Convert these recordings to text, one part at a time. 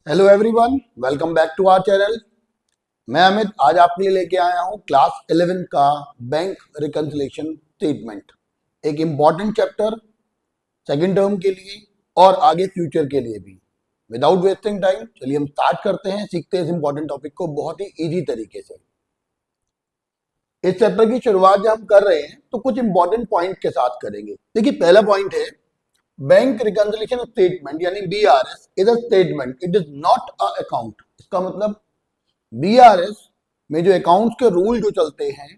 Hello everyone, welcome back to our channel. मैं अमित आज आपके लिए लेके आया हूँ क्लास 11 का बैंक रिकंसिलिएशन स्टेटमेंट। एक इम्पॉर्टेंट चैप्टर सेकंड टर्म के लिए और आगे फ्यूचर के लिए भी। विदाउट वेस्टिंग टाइम चलिए हम स्टार्ट करते हैं, सीखते हैं इस इम्पॉर्टेंट टॉपिक को बहुत ही इजी तरीके से। इस चैप्टर की शुरुआत जब हम कर रहे हैं तो कुछ इंपॉर्टेंट पॉइंट के साथ करेंगे। देखिए, पहला पॉइंट है बैंक रिकंसिलिएशन स्टेटमेंट यानी BRS is a statement, it is not a account. इसका मतलब बीआरएस में जो अकाउंट्स के रूल जो चलते हैं,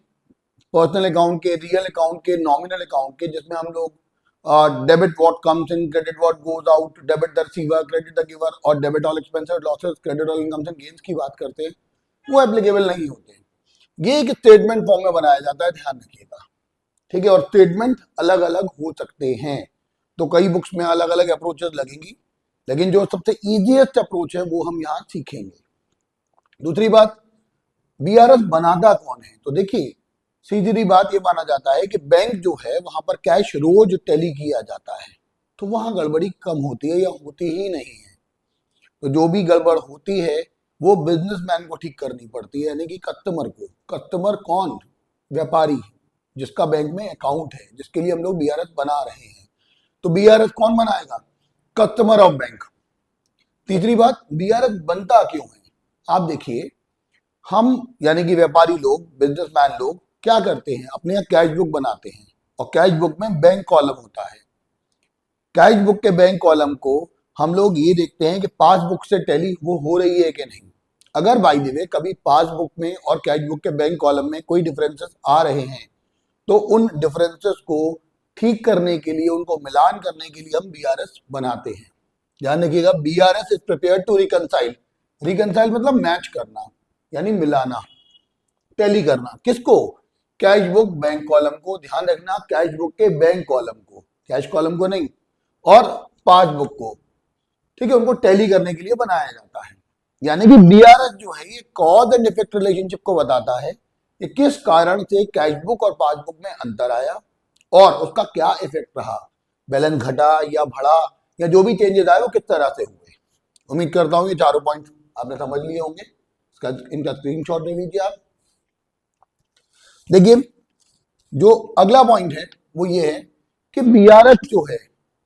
पर्सनल अकाउंट के, रियल अकाउंट के, नॉमिनल अकाउंट के, जिसमें हम लोग debit what comes in, credit what goes out, debit the receiver, credit the giver और debit all expenses losses, credit all incomes and gains की बात करते हैं, वो एप्लीकेबल नहीं होते। ये एक स्टेटमेंट फॉर्म में बनाया जाता है, ध्यान रखिएगा, ठीक है। और स्टेटमेंट अलग अलग हो सकते हैं, तो कई बुक्स में अलग अलग अप्रोचेस लगेंगी, लेकिन जो सबसे इजीएस्ट अप्रोच है वो हम यहाँ सीखेंगे। दूसरी बात, बीआरएस बनाता कौन है? तो देखिए, सीधी बात ये माना जाता है कि बैंक जो है वहां पर कैश रोज टैली किया जाता है, तो वहां गड़बड़ी कम होती है या होती ही नहीं है। तो जो भी गड़बड़ होती है वो बिजनेसमैन को ठीक करनी पड़ती है, यानी कि कस्टमर को। कस्टमर कौन? व्यापारी, जिसका बैंक में अकाउंट है, जिसके लिए हम लोग बीआरएस बना रहे हैं। तो बीआरएस कौन बनाएगा? Customer of bank. तीसरी बात, बीआरएस बनता क्यों है? आप देखिए, हम यानी कि व्यापारी लोग, बिजनेसमैन लोग क्या करते हैं, अपने यहाँ कैश बुक बनाते हैं और कैश बुक में बैंक कॉलम होता है। कैश बुक के बैंक कॉलम को हम लोग ये देखते हैं कि पासबुक से टैली वो हो रही है कि नहीं। अगर बाय द वे कभी पासबुक में और कैश बुक के बैंक कॉलम में कोई डिफरेंसेस आ रहे हैं तो उन डिफरेंसेस को ठीक करने के लिए, उनको मिलान करने के लिए हम बीआरएस बनाते हैं। ध्यान रखिएगा, BRS is prepared to reconcile. Reconcile मतलब मैच करना, यानी मिलाना, टैली करना। किसको? कैश बुक बैंक कॉलम को। ध्यान रखना, कैश बुक के बैंक कॉलम को, कैश कॉलम को नहीं, और पासबुक को, ठीक है, उनको टैली करने के लिए बनाया जाता है। यानी कि बीआरएस जो है ये कॉज एंड इफेक्ट रिलेशनशिप को बताता है कि किस कारण से कैश बुक और पासबुक में अंतर आया और उसका क्या इफेक्ट रहा, बैलेंस घटा या बढ़ा, या जो भी चेंजेस आए वो किस तरह से हुए। उम्मीद करता हूं ये चारों पॉइंट आपने समझ लिए होंगे। इसका इनका स्क्रीनशॉट ले लीजिए आप। देखिए, जो अगला पॉइंट है वो ये है कि बीआरएस जो है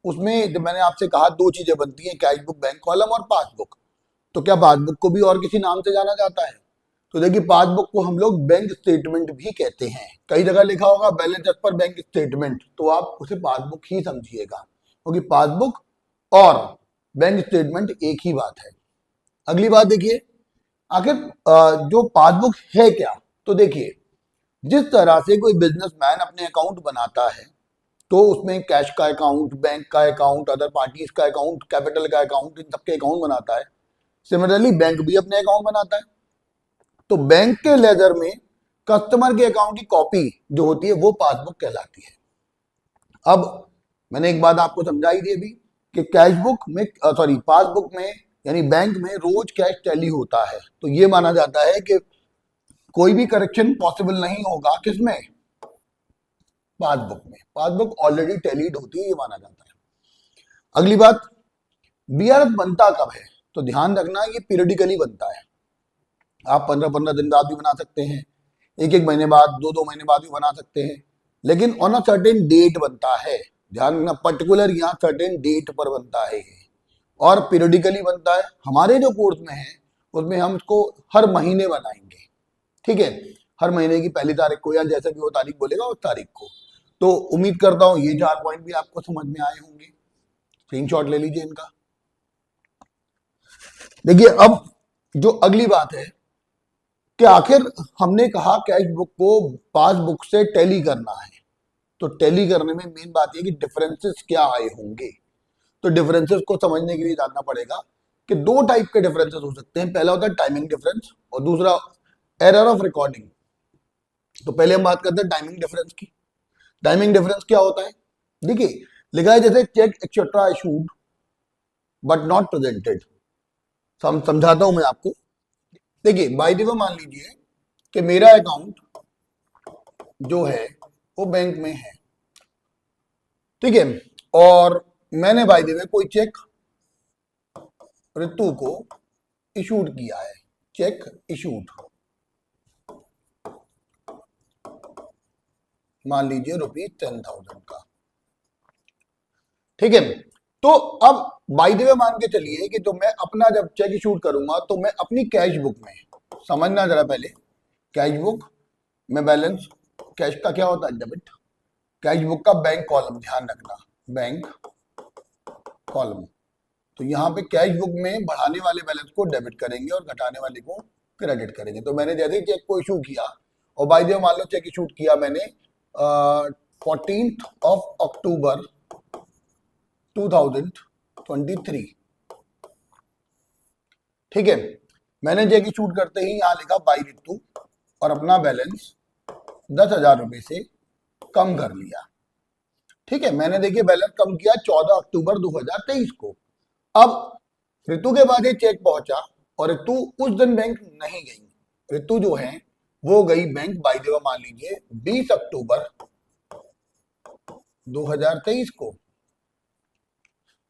उसमें, जो मैंने आपसे कहा, दो चीजें बनती हैं, कैश बुक बैंक कॉलम और पासबुक। तो क्या पासबुक को भी और किसी नाम से जाना जाता है? तो देखिए, पासबुक को हम लोग बैंक स्टेटमेंट भी कहते हैं। कई जगह लिखा होगा balance as per bank statement, तो आप उसे पासबुक ही समझिएगा, क्योंकि पासबुक और बैंक स्टेटमेंट एक ही बात है। अगली बात देखिए, आखिर जो पासबुक है क्या? तो देखिए, जिस तरह से कोई बिजनेसमैन अपने अकाउंट बनाता है तो उसमें कैश का अकाउंट, बैंक का अकाउंट, अदर पार्टीज का अकाउंट, कैपिटल का अकाउंट, इन सबके अकाउंट बनाता है। सिमिलरली बैंक भी अपने अकाउंट बनाता है। तो बैंक के लेजर में कस्टमर के अकाउंट की कॉपी जो होती है वो पासबुक कहलाती है। अब मैंने एक बात आपको समझाई दी अभी कि कैश बुक में, सॉरी, पासबुक में यानी बैंक में रोज कैश टैली होता है, तो ये माना जाता है कि कोई भी करेक्शन पॉसिबल नहीं होगा किसमें? पासबुक में। पासबुक ऑलरेडी टैलीड होती है, ये माना जाता है। अगली बात, बीआरएस बनता कब है? तो ध्यान रखना, ये पीरियडिकली बनता है। आप 15-15 दिन बाद भी बना सकते हैं, एक एक महीने बाद, 2-2 महीने बाद भी बना सकते हैं, लेकिन ऑन अ सर्टेन डेट बनता है। ध्यान रखना, पर्टिकुलर यहाँ सर्टेन डेट पर बनता है और पीरियडिकली बनता है। हमारे जो कोर्स में है उसमें हम इसको हर महीने बनाएंगे, ठीक है, हर महीने की पहली तारीख को या जैसे भी वो तारीख बोलेगा उस तारीख को। तो उम्मीद करता हूं ये 4 पॉइंट भी आपको समझ में आए होंगे। स्क्रीनशॉट ले लीजिए इनका। देखिए, अब जो अगली बात है कि आखिर हमने कहा कैश बुक को पासबुक से टैली करना है, तो टैली करने में मेन बात यह कि डिफरेंसेस क्या आए होंगे। तो डिफरेंसेस को समझने के लिए जानना पड़ेगा कि दो टाइप के डिफरेंसेस हो सकते हैं। पहला होता है टाइमिंग डिफरेंस और दूसरा एरर ऑफ रिकॉर्डिंग। तो पहले हम बात करते हैं टाइमिंग डिफरेंस की। टाइमिंग डिफरेंस क्या होता है? देखिए, लिखा है जैसे cheque etcetera issued but not presented. समझाता हूं मैं आपको। देखिए, बाय द वे मान लीजिए कि मेरा अकाउंट जो है वो बैंक में है, ठीक है, और मैंने बाय द वे कोई चेक रितु को इशूड किया है, चेक इशूड, मान लीजिए ₹10,000 का, ठीक है। तो अब बाय द वे मान के चलिए कि तो मैं अपना जब चेक इशूड करूंगा तो मैं अपनी कैश बुक में, समझना जरा पहले, कैश बुक में बैलेंस, कैश का क्या होता है, डेबिट, कैश बुक का बैंक कॉलम, ध्यान रखना बैंक कॉलम, तो यहाँ पे कैश बुक में बढ़ाने वाले बैलेंस को डेबिट करेंगे और घटाने वाले को क्रेडिट करेंगे। तो मैंने जैसे ही चेक को इशू किया, और बाय द वे मान लो चेक इशू किया मैंने 14 अक्टूबर 2023, ठीक है। मैंने चेक इशू करते ही यहाँ लिखा बाई रितु और अपना बैलेंस 10,000 रुपए से कम कर लिया, ठीक है। मैंने देखिए बैलेंस कम किया 14 अक्टूबर 2023 को। अब ऋतु के बाद ये चेक पहुंचा और ऋतु उस दिन बैंक नहीं गई, ऋतु जो है वो गई बैंक बाय द वे मान लीजिए 20 अक्टूबर 2023 को।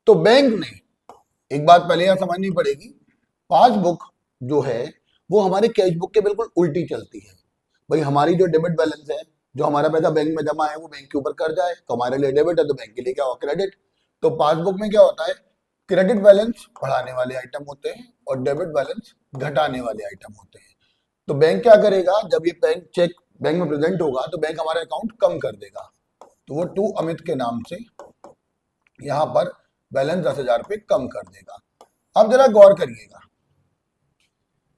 तो बैंक ने, एक बात पहले यहां समझनी पड़ेगी, पासबुक जो है वो हमारे कैश बुक के बिल्कुल उल्टी चलती है। भाई हमारी जो डेबिट बैलेंस है, जो हमारा पैसा बैंक में जमा है वो बैंक के ऊपर कर जाए तो हमारे लिए डेबिट है, तो बैंक के लिए क्या हुआ, क्रेडिट। तो पासबुक में क्या होता है, क्रेडिट बैलेंस बढ़ाने वाले आइटम होते हैं और डेबिट बैलेंस घटाने वाले आइटम होते हैं। तो बैंक क्या करेगा, जब ये बैंक चेक बैंक में प्रेजेंट होगा तो बैंक हमारा अकाउंट कम कर देगा। तो वो टू अमित के नाम से यहां पर बैलेंस 10,000 रुपए कम कर देगा। अब जरा गौर करिएगा,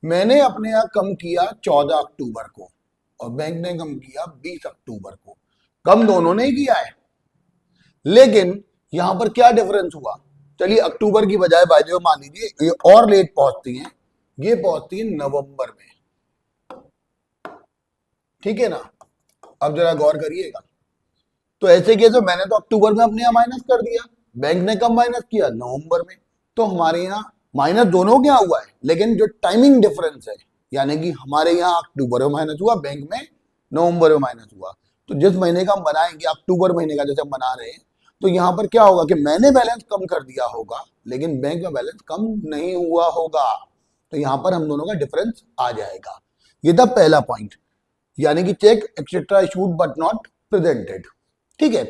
मैंने अपने यहां कम किया 14 अक्टूबर को और बैंक ने कम किया 20 अक्टूबर को, कम दोनों ने ही किया है, लेकिन यहां पर क्या डिफरेंस हुआ, चलिए अक्टूबर की बजाय बाय द वे मान लीजिए ये और लेट पहुंचती हैं, ये पहुंचती है नवंबर में, ठीक है ना। अब जरा गौर करिएगा, तो ऐसे कैसे, मैंने तो अक्टूबर में अपने यहां माइनस कर दिया, बैंक ने कब माइनस किया, नवंबर में। तो हमारे यहाँ माइनस दोनों क्या हुआ है, लेकिन जो टाइमिंग डिफरेंस है, यानी कि हमारे यहाँ अक्टूबर में माइनस हुआ, बैंक में नवंबर में माइनस हुआ। तो जिस महीने का हम बनाएंगे, अक्टूबर महीने का जैसे हम बना रहे हैं, तो यहाँ पर क्या होगा कि मैंने बैलेंस कम कर दिया होगा लेकिन बैंक में बैलेंस कम नहीं हुआ होगा, तो यहाँ पर हम दोनों का डिफरेंस आ जाएगा। ये था पहला पॉइंट, यानी कि cheque etcetera issued but not presented, ठीक है।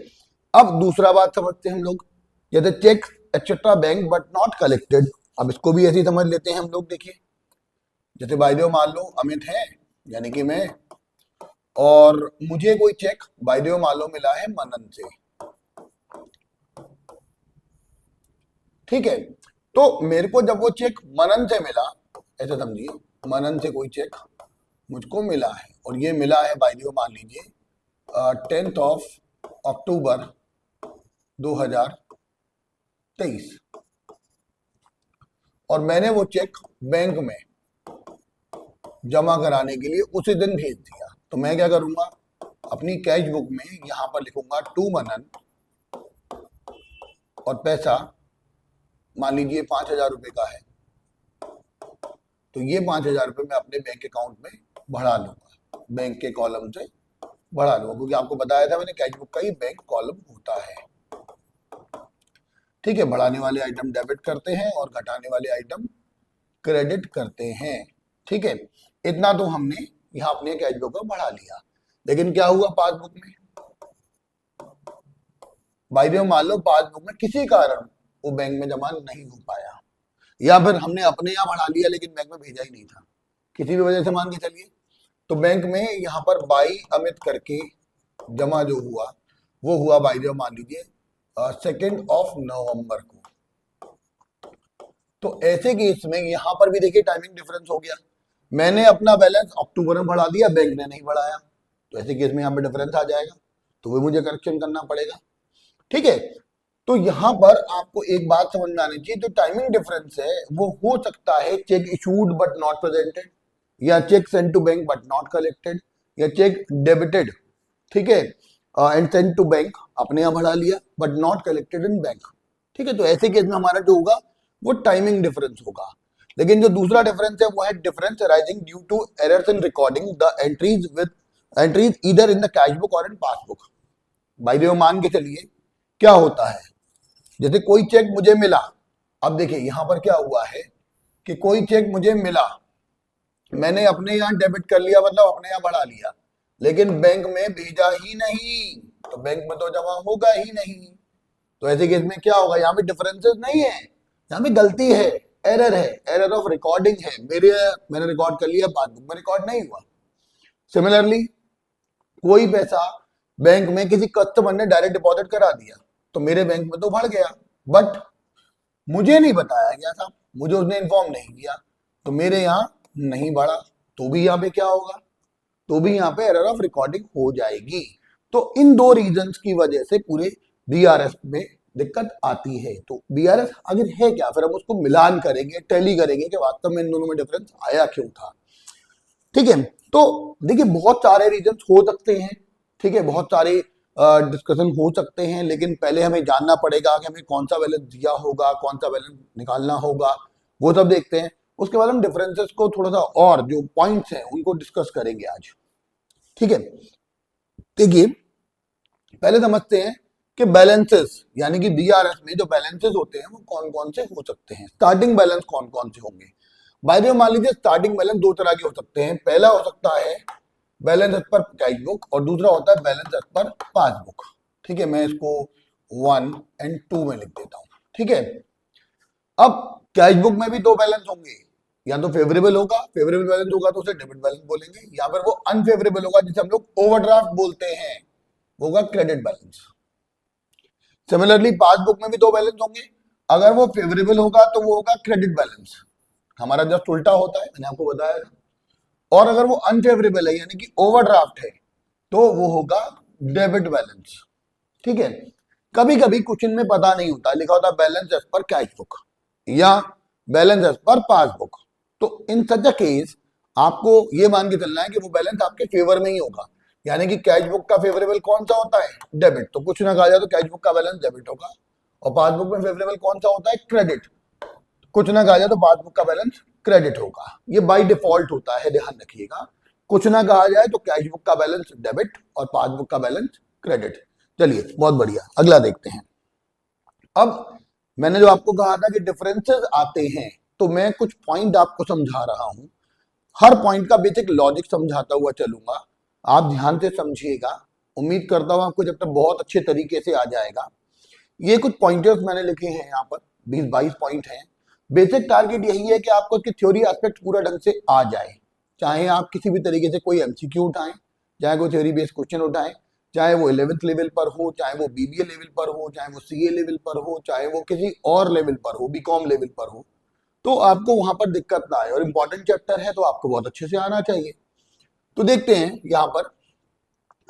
अब दूसरा बात समझते हैं हम लोग, जैसे cheque etcetera bank but not collected. अब इसको भी ऐसे ही समझ लेते हैं हम लोग, देखिए जैसे बाय द वे मान लो अमित है, यानी कि मैं, और मुझे कोई चेक बाय द वे मान लो मिला है मनन से, ठीक है। तो मेरे को जब वो चेक मनन से मिला, ऐसे समझिए मनन से कोई चेक मुझको मिला है और ये मिला है बाय द वे मान लीजिए 10 अक्टूबर 2023, और मैंने वो चेक बैंक में जमा कराने के लिए उसी दिन भेज दिया। तो मैं क्या करूंगा, अपनी कैश बुक में यहां पर लिखूंगा टू मनन और पैसा मान लीजिए 5,000 रुपए का है, तो ये 5,000 रुपए मैं अपने बैंक अकाउंट में बढ़ा लूंगा, बैंक के कॉलम से बढ़ा लूंगा, क्योंकि आपको बताया था मैंने कैश बुक का ही बैंक कॉलम होता है, ठीक है। बढ़ाने वाले आइटम डेबिट करते हैं और घटाने वाले आइटम क्रेडिट करते हैं, ठीक है। इतना तो हमने यहाँ अपने कैश बुक को बढ़ा लिया, लेकिन क्या हुआ पासबुक में, बाय द वे मान लो पासबुक में किसी कारण वो बैंक में जमा नहीं हो पाया, या फिर हमने अपने यहाँ बढ़ा लिया लेकिन बैंक में भेजा ही नहीं था, किसी भी वजह से मान के चलिए, तो बैंक में यहाँ पर बाई अमित करके जमा जो हुआ वो हुआ बाय द वे मान लीजिए 2 नवंबर को। तो ऐसे केस में यहां पर भी देखिए टाइमिंग डिफरेंस हो गया, मैंने अपना बैलेंस अक्टूबर में बढ़ा दिया, बैंक ने नहीं बढ़ाया, तो ऐसे केस में यहाँ पर डिफरेंस आ जाएगा, तो वो मुझे करेक्शन करना पड़ेगा, ठीक है। तो यहां पर आपको एक बात समझ में आनी चाहिए, जो टाइमिंग डिफरेंस है वो हो सकता है cheque issued but not presented, या cheque send to bank but not collected, या चेक डेबिटेड, ठीक है, एंड सेंड टू बैंक, अपने यहां बढ़ा लिया but not collected in bank, ठीक है। तो ऐसे केस में हमारा जो होगा वो टाइमिंग डिफरेंस होगा। लेकिन जो दूसरा डिफरेंस है वो है difference arising due to errors in recording the entries either in the cash book और in passbook. By the way मान के चलिए क्या होता है, जैसे कोई चेक मुझे मिला, अब देखिए यहां पर क्या हुआ है, कि कोई चेक मुझे मिला, मैंने अपने यहाँ डेबिट कर लिया, मतलब अपने यहाँ बढ़ा लिया, लेकिन बैंक में भेजा ही नहीं, तो बैंक में तो जमा होगा ही नहीं। तो ऐसे केस में क्या होगा, यहाँ पे डिफरेंसेस नहीं है, यहाँ पे गलती है, एरर है, एरर ऑफ रिकॉर्डिंग है। मैंने रिकॉर्ड कर लिया, पासबुक में रिकॉर्ड नहीं हुआ। सिमिलरली कोई पैसा बैंक में किसी कस्टमर ने डायरेक्ट डिपॉजिट करा दिया, तो मेरे बैंक में तो बढ़ गया, बट मुझे नहीं बताया गया था, मुझे उसने इन्फॉर्म नहीं किया, तो मेरे यहाँ नहीं बढ़ा, तो भी यहाँ पे क्या होगा, तो भी यहाँ पे एरर ऑफ रिकॉर्डिंग हो जाएगी। तो इन दो रीजंस की वजह से पूरे बीआरएस में दिक्कत आती है। तो बीआरएस अगर है क्या, फिर हम उसको मिलान करेंगे, टैली करेंगे कि वास्तव में इन दोनों में डिफरेंस आया क्यों था। ठीक है, तो देखिए बहुत सारे रीजंस हो सकते हैं, ठीक है, बहुत सारे डिस्कशन हो सकते हैं, लेकिन पहले हमें जानना पड़ेगा कि हमें कौन सा बैलेंस दिया होगा, कौन सा बैलेंस निकालना होगा, वो सब देखते हैं। उसके बाद हम डिफरेंसेस को थोड़ा सा और जो पॉइंट्स हैं उनको डिस्कस करेंगे आज। ठीक है, देखिए पहले समझते हैं कि बैलेंसेस यानी कि बीआरएस में जो बैलेंसेस होते हैं वो कौन कौन से हो सकते हैं, स्टार्टिंग बैलेंस कौन कौन से होंगे। बाय द वे मान लीजिए स्टार्टिंग बैलेंस दो तरह के हो सकते हैं, पहला हो सकता है balance as per cash book और दूसरा होता है बैलेंस एज पर पासबुक। ठीक है, मैं इसको 1 और 2 में लिख देता हूं। ठीक है, अब कैश बुक में भी दो बैलेंस होंगे, या तो फेवरेबल होगा, फेवरेबल बैलेंस होगा तो उसे डेबिट बैलेंस बोलेंगे, या फिर वो अनफेवरेबल होगा जिसे हम लोग ओवरड्राफ्ट बोलते हैं, वो होगा क्रेडिट बैलेंस। सिमिलरली पासबुक में भी दो बैलेंस होंगे, अगर वो फेवरेबल होगा तो वो होगा क्रेडिट बैलेंस, हमारा जस्ट उल्टा होता है, मैंने आपको बताया, और अगर वो अनफेवरेबल है यानी कि ओवरड्राफ्ट है तो वो होगा डेबिट बैलेंस। ठीक है, कभी कभी क्वेश्चन में पता नहीं होता, लिखा होता balance as per cash book या बैलेंस एज पर पासबुक, तो इन सच अ केस आपको ये मान के चलना है कि वो बैलेंस आपके फेवर में ही होगा, यानी कि कैश बुक का फेवरेबल कौन सा होता है, डेबिट, तो कुछ ना कहा जाए तो कैश बुक का बैलेंस डेबिट होगा, और पासबुक में फेवरेबल कौन सा होता है, क्रेडिट, कुछ ना कहा जाए तो पासबुक का बैलेंस क्रेडिट होगा, ये बाय डिफॉल्ट होता है, ध्यान रखिएगा, कुछ ना कहा जाए तो कैश बुक का बैलेंस डेबिट और पासबुक का बैलेंस क्रेडिट। चलिए बहुत बढ़िया, अगला देखते हैं। अब मैंने जो आपको कहा था कि डिफरेंसेस आते हैं, तो मैं कुछ पॉइंट आपको समझा रहा हूं, हर पॉइंट का बेसिक लॉजिक समझाता हुआ चलूंगा, आप ध्यान से समझिएगा, उम्मीद करता हूं आपको जब तक बहुत अच्छे तरीके से आ जाएगा। ये कुछ पॉइंटर्स मैंने लिखे हैं यहाँ पर, 20-22 पॉइंट हैं। बेसिक टारगेट यही है कि आपको इसकी थ्योरी एस्पेक्ट पूरा ढंग से आ जाए, चाहे आप किसी भी तरीके से कोई एमसीक्यू उठाएं, चाहे कोई थ्योरी बेस्ड क्वेश्चन उठाएं, चाहे वो 11th लेवल पर हो, चाहे वो बीबीए लेवल पर हो, चाहे वो सीए लेवल पर हो, चाहे वो किसी और लेवल पर हो, बीकॉम लेवल पर हो, तो आपको वहां पर दिक्कत ना आए, और इंपॉर्टेंट चैप्टर है तो आपको बहुत अच्छे से आना चाहिए। तो देखते हैं, यहाँ पर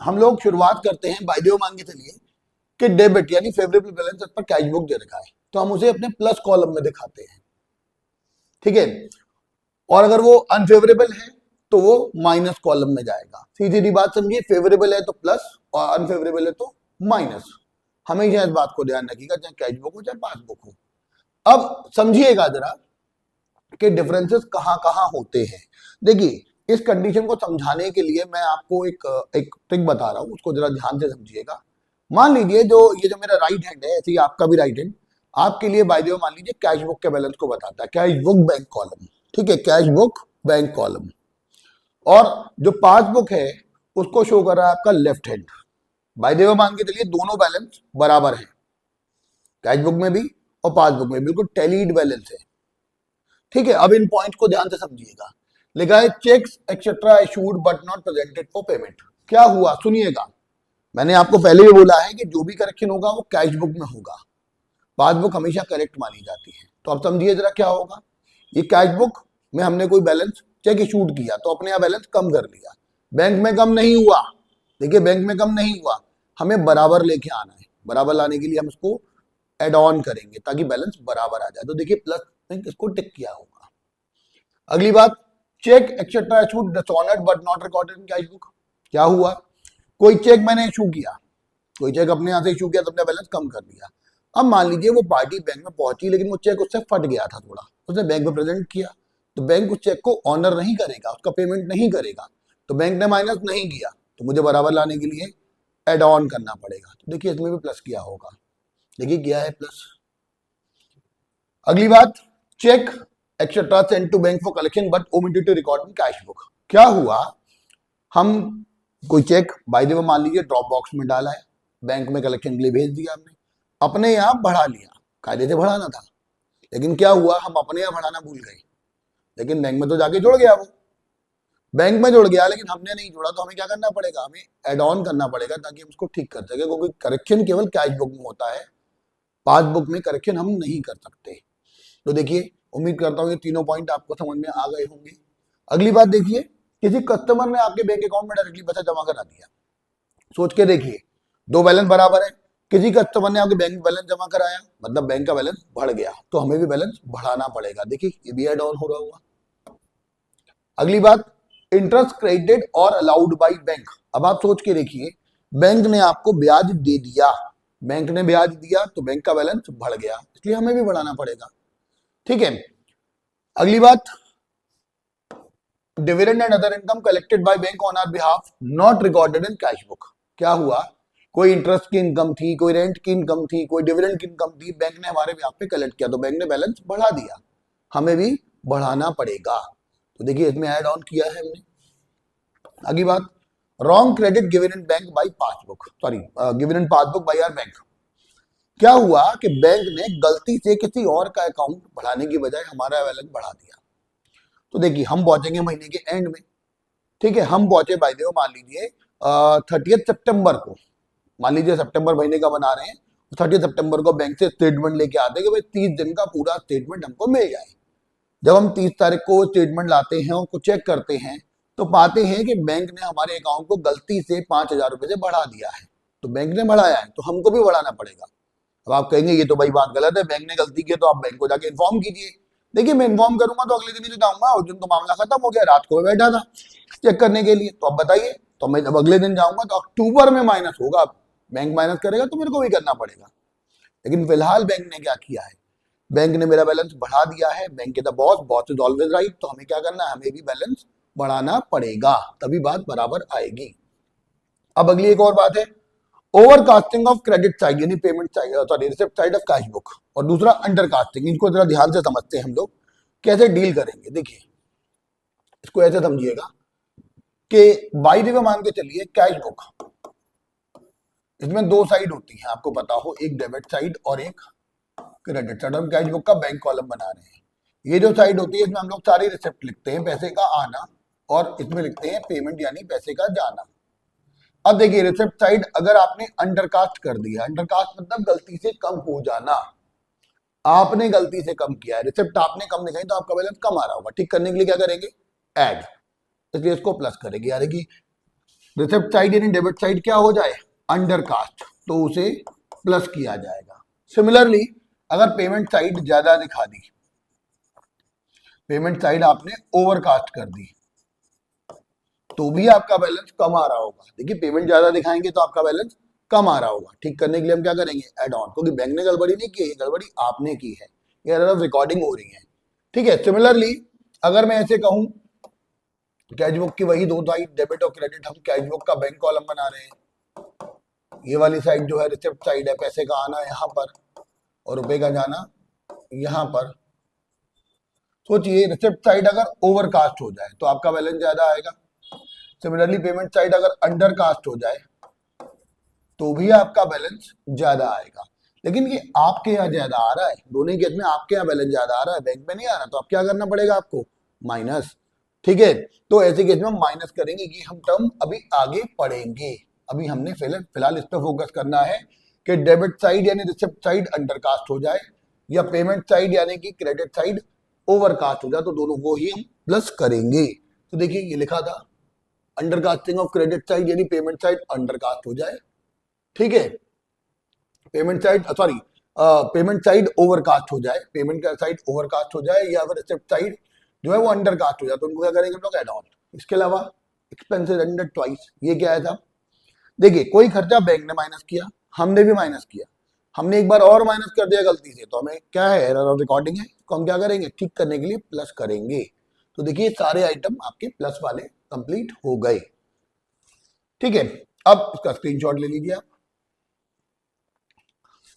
हम लोग शुरुआत करते हैं, बाय द वे मान के चलिए कि डेबिट यानी फेवरेबल बैलेंस पर कैश बुक दे रखा है, तो हम उसे अपने प्लस कॉलम में दिखाते हैं। ठीक है, और अगर वो अनफेवरेबल है तो वो माइनस कॉलम में जाएगा। सीधी सीधी बात समझिए, फेवरेबल है तो प्लस और अनफेवरेबल है तो माइनस, हमेशा इस बात को ध्यान रखिएगा, चाहे कैश बुक हो चाहे पासबुक हो। अब समझिएगा जरा कि डिफरेंसेस कहां कहां होते हैं। देखिए इस कंडीशन को समझाने के लिए मैं आपको एक ट्रिक बता रहा हूं, उसको जरा ध्यान से समझिएगा। मान लीजिए ये जो मेरा राइट हैंड है, ऐसे ही आपका भी राइट हैंड आपके लिए बाय द वे मान लीजिए कैश बुक के बैलेंस को बताता है, कैश बुक बैंक कॉलम। ठीक है, कैश बुक बैंक कॉलम, और जो पासबुक है उसको शो कर रहा है आपका left hand. Bye the way मान के चलिए दोनों बैलेंस बराबर है, कैश बुक में भी और पासबुक में, बिल्कुल टैलीड बैलेंस है। ठीक है, अब इन पॉइंट को ध्यान से समझिएगा, लिखा है cheques etcetera issued but not presented for payment. क्या हुआ सुनिएगा, मैंने आपको पहले भी बोला है कि जो भी करेक्शन होगा वो कैश बुक में होगा, पासबुक हमेशा करेक्ट मानी जाती है। तो अब समझिए जरा क्या होगा, ये कैश बुक में हमने कोई बैलेंस चेक इशूड किया तो अपने यहाँ बैलेंस कम कर लिया, बैंक में कम नहीं हुआ, देखिए बैंक में कम नहीं हुआ, हमें बराबर लेके आना है, बराबर लाने के लिए हम इसको एड ऑन करेंगे ताकि बैलेंस बराबर आ जाए, तो देखिए प्लस इसको टिक किया होगा। अगली बात, cheque etcetera issued dishonoured but not recorded in cash book. क्या हुआ, कोई चेक मैंने इशू किया, कोई चेक अपने यहाँ से इशू किया तो अपने बैलेंस कम कर दिया। अब मान लीजिए वो पार्टी बैंक में पहुंची लेकिन वो चेक उससे फट गया था थोड़ा, उसने बैंक में प्रेजेंट किया, तो बैंक उस चेक को ऑनर नहीं करेगा, उसका पेमेंट नहीं करेगा, तो बैंक ने माइनस नहीं किया, तो मुझे बराबर लाने के लिए एड ऑन करना पड़ेगा। तो देखिए इसमें भी प्लस किया होगा, देखिए किया है प्लस। अगली बात, cheque etcetera send to bank for collection but omitted to record in cash book. क्या हुआ, हम कोई चेक बाय द वे मान लीजिए ड्रॉप बॉक्स में डाला है, बैंक में कलेक्शन के लिए भेज दिया हमने, अपने यहाँ बढ़ा लिया, कायदे से बढ़ाना था, लेकिन क्या हुआ, हम अपने यहाँ बढ़ाना भूल गए, लेकिन बैंक में तो जाके जुड़ गया, वो बैंक में जुड़ गया लेकिन हमने नहीं जुड़ा, तो हमें क्या करना पड़ेगा, हमें एड ऑन करना पड़ेगा ताकि हम उसको ठीक कर सके, क्योंकि करेक्शन केवल कैश बुक में होता है, पासबुक में करेक्शन हम नहीं कर सकते। तो देखिए, उम्मीद करता हूँ ये तीनों पॉइंट आपको समझ में आ गए होंगे। अगली बात देखिए, किसी कस्टमर ने आपके बैंक अकाउंट में डायरेक्टली पैसा जमा करा दिया, सोच के देखिए, दो बैलेंस बराबर है, किसी कस्टमर ने आपके बैंक बैलेंस जमा कराया, मतलब बैंक का बैलेंस बढ़ गया, तो हमें भी बैलेंस बढ़ाना पड़ेगा। देखिए ये भी एड ऑन हो रहा होगा। अगली बात, इंटरेस्ट क्रेडिटेड और अलाउड बाई बैंक। अब आप सोच के देखिए, बैंक ने आपको ब्याज दे दिया, बैंक ने ब्याज दिया तो बैंक का बैलेंस बढ़ गया, इसलिए हमें भी बढ़ाना पड़ेगा। ठीक है, अगली बात, dividend and other income collected by bank on our behalf not recorded in cash book. क्या हुआ, कोई इंटरेस्ट की इनकम थी, कोई रेंट की इनकम थी, कोई डिविडेंड की इनकम थी, बैंक ने हमारे बिहाफ पे कलेक्ट किया, तो बैंक ने बैलेंस बढ़ा दिया, हमें भी बढ़ाना पड़ेगा। तो देखिए इसमें ऐड ऑन किया है हमने। अगली बात, wrong credit given in bank by passbook, sorry given in passbook by our bank. क्या हुआ कि बैंक ने गलती से किसी और का अकाउंट बढ़ाने की बजाय हमारा बैलेंस बढ़ा दिया। तो देखिए हम पहुंचेंगे महीने के एंड में, ठीक है, हम पहुंचे बाय द वे मान लीजिए 30 सितंबर को, मान लीजिए सितंबर महीने का बना रहे हैं, 30 सितंबर को बैंक से स्टेटमेंट लेके आते हैं कि भाई 30 दिन का पूरा स्टेटमेंट हमको मिल जाए। जब हम 30 तारीख को स्टेटमेंट लाते हैं और उसको चेक करते हैं तो पाते हैं कि बैंक ने हमारे अकाउंट को गलती से 5,000 रुपए से बढ़ा दिया है, तो बैंक ने बढ़ाया है तो हमको भी बढ़ाना पड़ेगा। अब आप कहेंगे ये तो भाई बात गलत है, बैंक ने गलती की तो आप बैंक को जाके इन्फॉर्म कीजिए। देखिए मैं इन्फॉर्म करूंगा तो अगले दिन ही तो जाऊंगा, उस दिन तो मामला खत्म हो गया, रात को बैठा था चेक करने के लिए, तो अब बताइए, तो मैं जब अगले दिन जाऊंगा तो अक्टूबर में माइनस होगा, बैंक माइनस करेगा तो मेरे को भी करना पड़ेगा। लेकिन फिलहाल बैंक ने क्या किया है, बैंक ने मेरा बैलेंस बढ़ा दिया है, बैंक के the boss, boss is always right, तो हमें क्या करना है, हमें भी बैलेंस बढ़ाना पड़ेगा, तभी बात बराबर आएगी। अब अगली एक और बात है, ओवरकास्टिंग ऑफ क्रेडिट साइड यानी payment side, sorry receipt side of cash book, और दूसरा अंडरकास्टिंग। इनको जरा ध्यान से समझते हैं हम लोग कैसे डील करेंगे। देखिए इसको ऐसे समझिएगा कि बाय द वे मान के चलिए कैश बुक, इसमें दो साइड होती है, आपको पता हो, एक डेबिट साइड और एक क्रेडिट साइड। हम कैश बुक का बैंक कॉलम बना रहे हैं, ये जो साइड होती है इसमें हम लोग सारी रिसिप्ट लिखते हैं, पैसे का आना, और इसमें लिखते हैं पेमेंट यानी पैसे का जाना। अब देखिए रिसिप्ट साइड अगर आपने अंडरकास्ट कर दिया, अंडरकास्ट मतलब गलती से कम हो जाना, आपने गलती से कम किया है, रिसिप्ट आपने कम दिखाई तो आपका बैलेंस कम आ रहा होगा, ठीक करने के लिए क्या करेंगे, ऐड, इसलिए इसको प्लस करेंगे, यानी कि रिसिप्ट साइड यानी डेबिट साइड क्या हो जाए, अंडरकास्ट, तो उसे प्लस किया जाएगा। सिमिलरली अगर पेमेंट साइड ज्यादा दिखा दी, पेमेंट साइड आपने ओवरकास्ट कर दी, तो भी आपका बैलेंस कम आ रहा होगा। देखिए पेमेंट ज्यादा दिखाएंगे तो आपका बैलेंस कम आ रहा होगा, ठीक करने के लिए हम क्या करेंगे, एड ऑन, क्योंकि बैंक ने गड़बड़ी नहीं की है, गड़बड़ी आपने की है, ये रिकॉर्डिंग हो रही है। ठीक है, सिमिलरली अगर मैं ऐसे कहूं, कैश बुक की वही दो साइड डेबिट और क्रेडिट, हम कैश बुक का बैंक कॉलम बना रहे हैं, ये वाली साइड जो है रिसिप्ट साइड है, पैसे का आना यहाँ पर और रुपए का जाना यहाँ पर। सोचिए रिसिप्ट साइड अगर ओवरकास्ट हो जाए तो आपका बैलेंस ज्यादा आएगा, सिमिलरली पेमेंट साइड अगर अंडरकास्ट हो जाए तो भी आपका बैलेंस ज्यादा आएगा। लेकिन ये आपके यहाँ ज्यादा आ रहा है, दोनों केस में आपके यहाँ बैलेंस ज्यादा आ रहा है, बैंक में नहीं आ रहा, तो अब क्या करना पड़ेगा आपको, माइनस। ठीक है, तो ऐसे केस में हम माइनस करेंगे कि हम टर्म अभी आगे पढ़ेंगे, अभी हमने फिलहाल इस पर फोकस करना है कि डेबिट साइड यानी रिसिप्ट साइड अंडरकास्ट हो जाए या पेमेंट साइड यानी कि क्रेडिट साइड ओवरकास्ट हो जाए, तो दोनों को ही हम प्लस करेंगे। तो देखिए ये लिखा था अंडरकास्टिंग ऑफ क्रेडिट साइड यानी पेमेंट साइड अंडरकास्ट हो जाए, ठीक है, payment side sorry payment side overcast हो जाए, पेमेंट का साइड ओवरकास्ट हो जाए, या फिर रिसिप्ट साइड जो है वो अंडरकास्ट हो जाए, तो उनको क्या करेंगे हम लोग, एड ऑन। इसके अलावा एक्सपेंसेस अंडर ट्वाइस, ये क्या है साहब, देखिए कोई खर्चा बैंक ने माइनस किया, हमने भी माइनस किया, हमने एक बार और माइनस कर दिया गलती से, तो हमें क्या है, एरर ऑफ रिकॉर्डिंग है, तो हम क्या करेंगे, ठीक करने के लिए प्लस करेंगे। तो देखिए सारे आइटम आपके प्लस वाले कंप्लीट हो गए। ठीक है, अब इसका स्क्रीनशॉट ले लीजिए आप।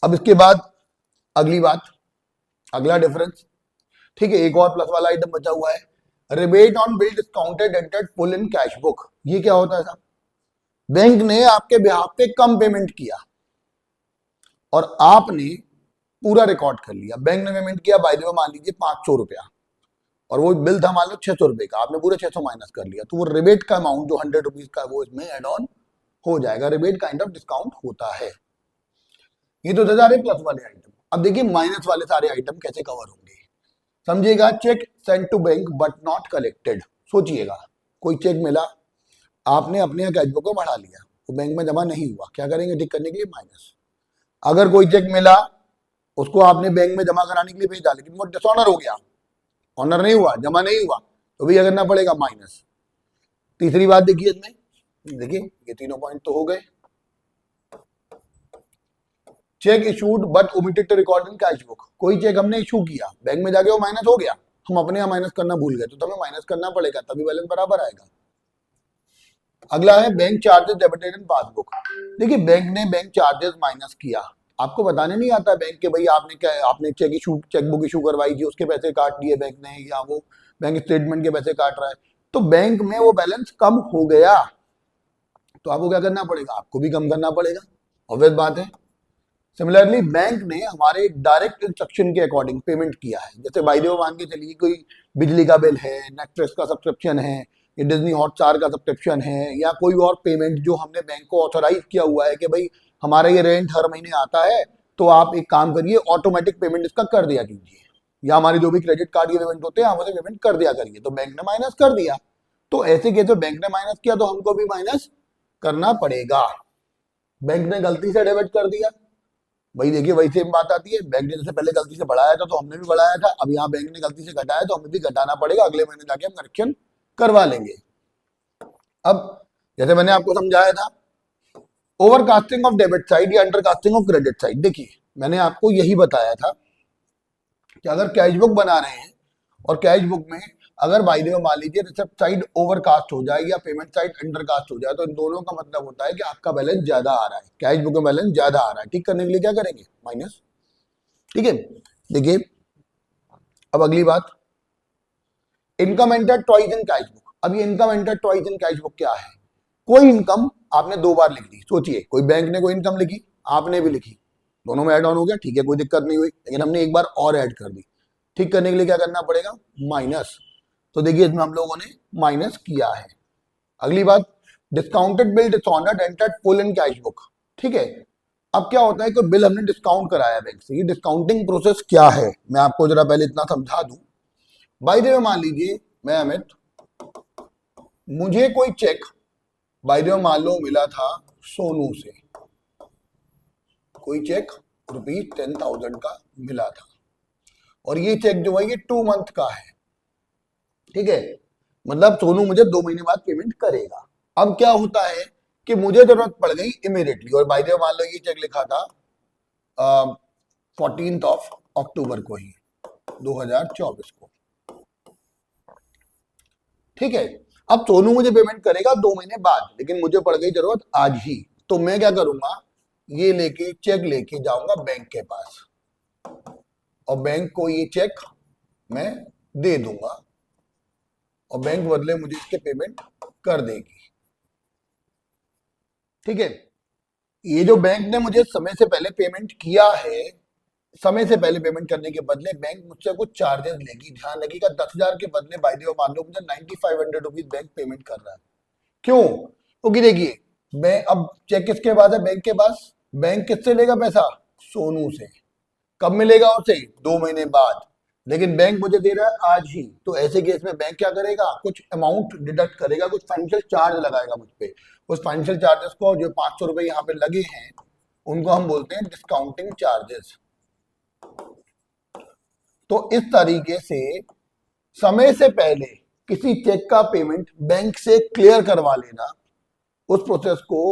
अब इसके बाद अगली बात, अगला डिफरेंस, ठीक है, एक और प्लस वाला आइटम बचा हुआ है, rebate on bill discounted entered full in cash book. ये क्या होता है साहब? बैंक ने आपके बिहाफ पे कम पेमेंट किया और आपने पूरा रिकॉर्ड कर लिया। बैंक ने पेमेंट किया बाय द वे मान लीजिए 500 रुपया, और वो बिल था मान लो 600 रुपए का, आपने पूरे 600 माइनस कर लिया, तो वो रिबेट का अमाउंट जो 100 रुपीज का वो इसमें एड ऑन हो जाएगा। रिबेट काइंड ऑफ डिस्काउंट होता है। ये तो जा रहे प्लस वाले आइटम। अब देखिए माइनस वाले सारे आइटम कैसे कवर होंगे, समझिएगा। Cheque sent to bank but not collected. सोचिएगा, कोई चेक मिला, आपने अपने यहाँ कैश बुक को बढ़ा लिया, वो बैंक में जमा नहीं हुआ, क्या करेंगे टिक करने के लिए? माइनस। अगर कोई चेक मिला, उसको आपने बैंक में जमा कराने के लिए भेजा, लेकिन वो डिसऑनर हो गया, ऑनर नहीं हुआ, जमा नहीं हुआ, तो भी करना पड़ेगा माइनस। तीसरी बात देखिए इसमें, देखिए ये तीनों पॉइंट तो हो गए। Cheque issued but omitted to record in cash book. कोई चेक हमने इशू किया, बैंक में जाके वो माइनस हो गया, हम अपने यहाँ माइनस करना भूल गए, तो हमें माइनस करना पड़ेगा, तभी बैलेंस बराबर आएगा। अगला है bank charges debited in passbook. देखिए बैंक ने बैंक चार्जेस माइनस किया, आपको बताने नहीं आता बैंक के भाई आपने क्या, आपने चेकबुक इशू करवाई थी, उसके पैसे काट दिए बैंक ने, या वो बैंक स्टेटमेंट के पैसे काट रहा है, तो बैंक में वो बैलेंस कम हो गया, तो आपको क्या करना पड़ेगा? आपको भी कम करना पड़ेगा, ऑब्वियस बात है। सिमिलरली बैंक ने हमारे डायरेक्ट इंस्ट्रक्शन के अकॉर्डिंग पेमेंट किया है, जैसे बाय द वे मान के चलिए कोई बिजली का बिल है, नेटफ्लिक्स का सब्सक्रिप्शन है, ये डिज्नी हॉटस्टार का सब्सक्रिप्शन है, या कोई और पेमेंट जो हमने बैंक को ऑथोराइज किया हुआ है कि भाई हमारा ये रेंट हर महीने आता है, तो आप एक काम करिए ऑटोमेटिक पेमेंट इसका कर दिया कीजिए, या हमारे जो भी क्रेडिट कार्ड के पेमेंट होते हैं हम उसे पेमेंट कर दिया करिए, तो बैंक ने माइनस कर दिया। तो ऐसे केस में बैंक ने माइनस किया तो हमको भी माइनस करना पड़ेगा। बैंक ने गलती से डेबिट कर दिया, भाई देखिए वही सेम बात आती है, बैंक ने जैसे पहले गलती से बढ़ाया था तो हमने भी बढ़ाया था, अब यहाँ बैंक ने गलती से घटाया तो हमें भी घटाना पड़ेगा, अगले महीने जाके हम करेक्शन करवा लेंगे। अब जैसे मैंने आपको समझाया था, ओवरकास्टिंग ऑफ डेबिट साइड या अंडरकास्टिंग ऑफ क्रेडिट साइड। देखिए मैंने आपको यही बताया था कि अगर कैश बुक बना रहे हैं और कैश बुक में अगर बाय द वे मान लीजिए रिसिप्ट साइड ओवरकास्ट हो जाए या पेमेंट साइड अंडरकास्ट हो जाए, तो इन दोनों का मतलब होता है कि आपका बैलेंस ज्यादा आ रहा है, कैश बुक में बैलेंस ज्यादा आ रहा है। ठीक करने के लिए क्या करेंगे? माइनस। ठीक है, देखिए अब अगली बात, income enter twice in cash book. अब ये income enter twice in cash book क्या है? कोई इनकम आपने दो बार लिख दी, सोचिए कोई बैंक ने कोई इनकम लिखी, आपने भी लिखी, दोनों में ऐड ऑन हो गया, ठीक है कोई दिक्कत नहीं हुई, लेकिन हमने एक बार और ऐड कर दी। ठीक करने के लिए क्या करना पड़ेगा? माइनस। तो देखिए इसमें हम लोगों ने माइनस किया है। अगली बात, discounted bill dishonoured entered full in cash book. ठीक है, अब क्या होता है कि बिल हमने डिस्काउंट कराया बैंक से, ये डिस्काउंटिंग प्रोसेस क्या है मैं आपको जरा पहले इतना समझा दूं। बाय द वे मान लीजिए मैं अमित, मुझे कोई चेक बाय द वे मान लो मिला था सोनू से, कोई चेक ₹10,000 का मिला था, और ये चेक जो है ये 2 मंथ का है। ठीक है, मतलब सोनू मुझे 2 महीने बाद पेमेंट करेगा। अब क्या होता है कि मुझे जरूरत पड़ गई इमीडिएटली, और बाय द वे मान लो ये चेक लिखा था 14 अक्टूबर को ही 2024 को। ठीक है, अब सोनू मुझे पेमेंट करेगा 2 महीने बाद, लेकिन मुझे पड़ गई जरूरत आज ही, तो मैं क्या करूंगा, ये लेके चेक लेके जाऊंगा बैंक के पास, और बैंक को ये चेक मैं दे दूंगा, और बैंक बदले मुझे इसके पेमेंट कर देगी। ठीक है, ये जो बैंक ने मुझे समय से पहले पेमेंट किया है, समय से पहले पेमेंट करने के बदले बैंक मुझसे कुछ चार्जेस लेगी। ध्यान रखिएगा, 10,000 के बदले बाय द वे मान लो मुझे 9500 रुपीज बैंक पेमेंट कर रहा है। क्यों? क्योंकि देखिए मैं अब चेक किसके पास है? बैंक के पास। बैंक किससे लेगा पैसा? सोनू से। कब मिलेगा उसे? 2 महीने बाद, लेकिन बैंक मुझे दे रहा है आज ही, तो ऐसे केस में बैंक क्या करेगा? कुछ अमाउंट डिडक्ट करेगा, कुछ फाइनेंशियल चार्ज लगाएगा मुझ पे। उस फाइनेंशियल चार्जेस को, जो 500 रुपए यहाँ पे लगे हैं, उनको हम बोलते हैं डिस्काउंटिंग चार्जेस। तो इस तरीके से समय से पहले किसी चेक का पेमेंट बैंक से क्लियर करवा लेना, उस प्रोसेस को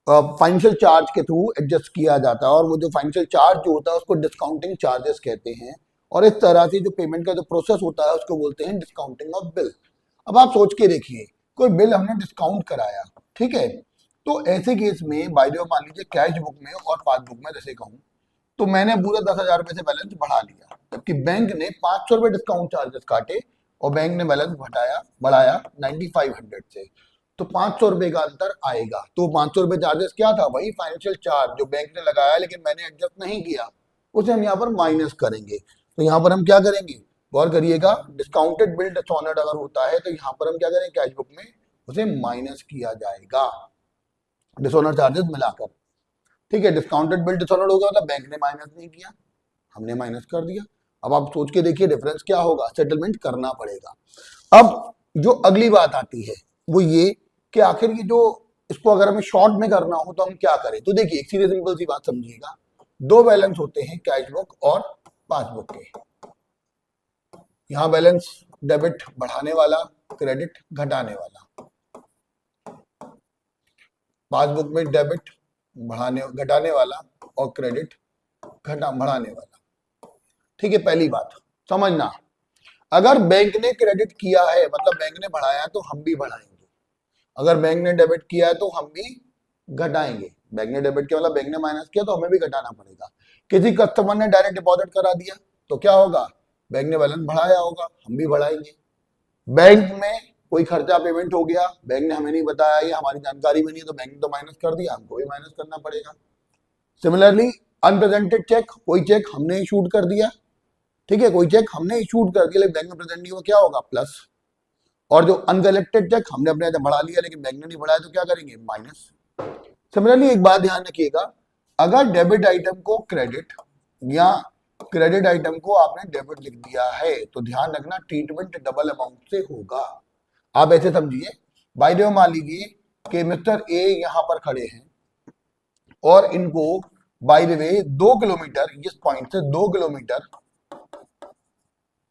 फाइनेंशियल चार्ज के थ्रू एडजस्ट किया जाता है, और वो जो फाइनेंशियल चार्ज जो होता है उसको डिस्काउंटिंग चार्जेस कहते हैं। और इस तरह से जो पेमेंट का जो प्रोसेस होता है उसको बोलते हैं डिस्काउंटिंग ऑफ बिल। अब आप सोच के देखिए, कोई बिल हमने डिस्काउंट कराया, ठीक है, तो ऐसे केस में बाय द वे मान लीजिए कैश बुक में और पासबुक में जैसे कहूँ तो मैंने पूरे 10,000 रुपए से बैलेंस बढ़ा लिया, जबकि बैंक ने 500 रुपए डिस्काउंट चार्जेस काटे और बैंक ने बैलेंस बढ़ाया 9500 से। तो 500 रुपए का अंतर आएगा। तो 500 रुपए चार्जेस क्या था, वही फाइनेंशियल चार्ज जो बैंक ने लगाया लेकिन मैंने एडजस्ट नहीं किया, उसे हम यहाँ पर माइनस करेंगे। तो यहाँ पर हम क्या करेंगे, गौर करिएगा, डिस्काउंटेड बिल डिसऑनर्ड अगर होता है तो यहाँ पर हम क्या करेंगे, कैश बुक में उसे माइनस किया जाएगा डिसऑनर चार्जेस मिलाकर। ठीक है, डिस्काउंटेड बिल डिसऑनर्ड होगा मतलब बैंक ने माइनस नहीं किया, हमने माइनस कर दिया। अब आप सोच के देखिए डिफरेंस क्या होगा, सेटलमेंट करना पड़ेगा। अब जो अगली बात आती है वो ये कि आखिर ये जो इसको अगर हमें शॉर्ट में करना हो तो हम क्या करें। तो देखिए एक सीधे सिंपल सी बात समझिएगा, दो बैलेंस होते हैं, कैश बुक और पासबुक के। यहां बैलेंस डेबिट बढ़ाने वाला, क्रेडिट घटाने वाला, पासबुक में डेबिट घटाने वाला और क्रेडिट बढ़ाने वाला। ठीक है, पहली बात समझना, अगर बैंक ने क्रेडिट किया है मतलब बैंक ने बढ़ाया तो हम भी बढ़ाएंगे, अगर बैंक ने डेबिट किया है तो हम भी घटाएंगे। बैंक ने डेबिट किया मतलब बैंक ने माइनस किया तो हमें भी घटाना पड़ेगा। किसी कस्टमर ने डायरेक्ट डिपॉजिट करा दिया तो क्या होगा, बैंक ने बैलेंस बढ़ाया होगा, हम भी बढ़ाएंगे। बैंक में कोई खर्चा पेमेंट हो गया, बैंक ने हमें नहीं बताया, ये हमारी जानकारी में नहीं है, तो बैंक ने तो माइनस कर दिया, हमको भी माइनस करना पड़ेगा। सिमिलरली अनप्रेजेंटेड चेक, कोई चेक हमने इशूड कर दिया, ठीक है, कोई चेक हमने इशूड कर दिया लेकिन बैंक में प्रेजेंट नहीं हुआ, क्या होगा, प्लस। और जो अनकलेक्टेड चेक हमने अपने बढ़ा लिया लेकिन बैंक ने नहीं बढ़ाया तो क्या करेंगे, माइनस। सिमिलरली एक बात ध्यान रखिएगा, अगर डेबिट आइटम को क्रेडिट या क्रेडिट आइटम को आपने डेबिट लिख दिया है तो ध्यान रखना ट्रीटमेंट डबल अमाउंट से होगा। आप ऐसे समझिए, बाय द वे मान लीजिए कि मिस्टर ए यहां पर खड़े हैं और इनको बाय द वे 2 किलोमीटर, इस पॉइंट से 2 किलोमीटर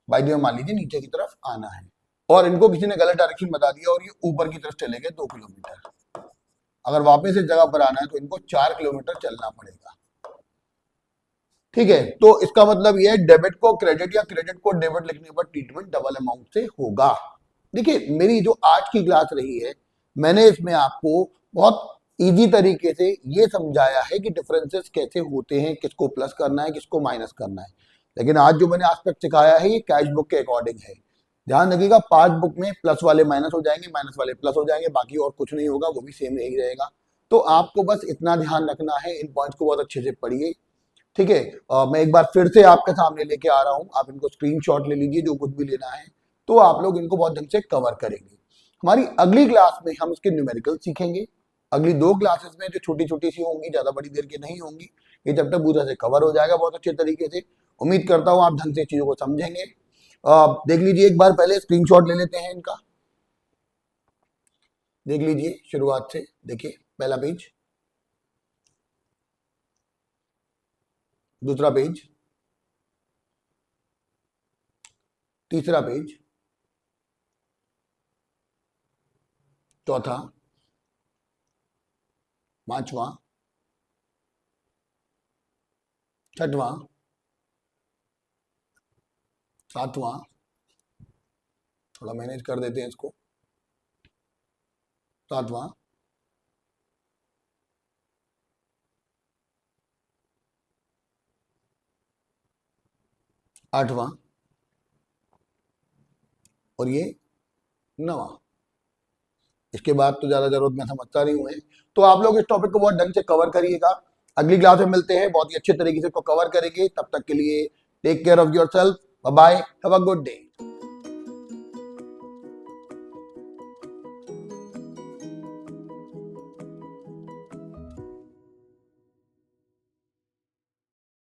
बाय द वे मान लीजिए नीचे की तरफ आना है और इनको किसी ने गलत डायरेक्शन बता दिया और ये ऊपर की तरफ चले गए 2 किलोमीटर। अगर वापस इस जगह पर आना है तो इनको 4 किलोमीटर चलना पड़ेगा। ठीक है, तो इसका मतलब यह है डेबिट को क्रेडिट या क्रेडिट को डेबिट लिखने पर ट्रीटमेंट डबल अमाउंट से होगा। देखिए मेरी जो आज की क्लास रही है मैंने इसमें आपको बहुत इजी तरीके से ये समझाया है कि डिफरेंसेस कैसे होते हैं, किसको प्लस करना है किसको माइनस करना है। लेकिन आज जो मैंने एस्पेक्ट सिखाया है ये कैश बुक के अकॉर्डिंग है। ध्यान रखिएगा, पासबुक में प्लस वाले माइनस हो जाएंगे, माइनस वाले प्लस हो जाएंगे, बाकी और कुछ नहीं होगा, वो भी सेम यही रहेगा। तो आपको बस इतना ध्यान रखना है, इन पॉइंट्स को बहुत अच्छे से पढ़िए। ठीक है, मैं एक बार फिर से आपके सामने लेके आ रहा हूं, आप इनको स्क्रीनशॉट ले लीजिए जो कुछ भी लेना है, तो आप लोग इनको बहुत ढंग से कवर करेंगे। हमारी अगली क्लास में हम इसके न्यूमेरिकल सीखेंगे। अगली 2 क्लासेस में जो छोटी छोटी सी होंगी, ज्यादा बड़ी देर की नहीं होंगी, ये जब तक पूरा से कवर हो जाएगा बहुत अच्छे तरीके से। उम्मीद करता हूं आप ढंग से चीजों को समझेंगे। देख लीजिए एक बार पहले स्क्रीनशॉट ले लेते हैं इनका, देख लीजिए शुरुआत से। देखिए पहला पेज, दूसरा पेज, तीसरा पेज, चौथा, पांचवा, छठवां, सातवां, थोड़ा मैनेज कर देते हैं इसको, सातवां, आठवां और ये 9वां। इसके बाद तो ज्यादा जरूरत मैं समझता नहीं हूं। तो आप लोग इस टॉपिक को बहुत ढंग से कवर करिएगा। अगली क्लास में मिलते हैं, बहुत ही अच्छे तरीके से इसको कवर करेंगे। तब तक के लिए take care of yourself, bye bye, have a good day.